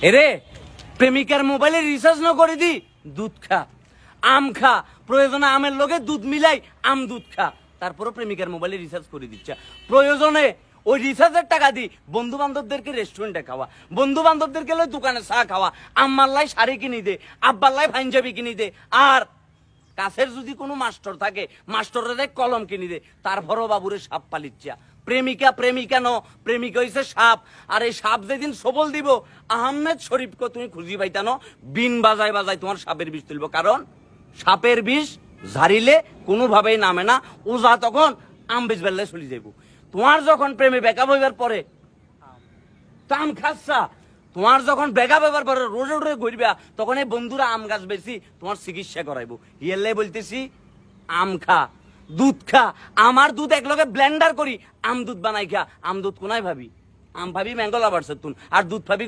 এরে প্রেমিকার মোবাইলে রিচার্জ না করে দি দুধ খা, আম খা, প্রয়োজনে আমের লগে দুধ মিলাই আম দুধ খা, তারপরও প্রেমিকার মোবাইলে রিচার্জ করে দিচ্ছে। প্রয়োজনে ওই রিচার্জের টাকা দি বন্ধু বান্ধবদেরকে রেস্টুরেন্টে খাওয়া, বন্ধু বান্ধবদেরকে লই দোকানে চা খাওয়া, আম্মার লাই শাড়ি কিনি দে, আব্বার লাই পাঞ্জাবি কিনি দে, আর কাছের যদি কোনো মাস্টার থাকে মাস্টারের কলম কিনি দে, তারপরও বাবুরে সাপ পালিচ্ছা। প্রেমিকা প্রেমিকা ন, প্রেমিকা হইছে সাপ। আর এই সাপ যেদিন সবল দিব আহমেদ শরীফকে তুমি খুঁজি পাইতা ন, বিন বাজায় বাজায় তোমার সাপের বিষ তুলব। কারণ সাপের বিষ ঝাড়িলে কোনোভাবেই নামে না, ওজা তখন আম বেশ বেলায় চলে যাইব। তোমার যখন প্রেমে বেকা হইবার পরে আম খাচ্ছা, তোমার যখন বেগা বেবার পরে রোডে রোডে ঘুরবা, তখন এই বন্ধুরা আম গাছ বেশি তোমার চিকিৎসা করাইবো। ইয়েলে বলতেছি আম খা, দুধ খা। আমার দুধ এক লগে ব্লেন্ডার করি আম দুধ বানাই খা। আম দুধ কোনায় ভাবি? আম ভাবি ম্যাঙ্গো লাভার্স তুন, আর দুধ ভাবি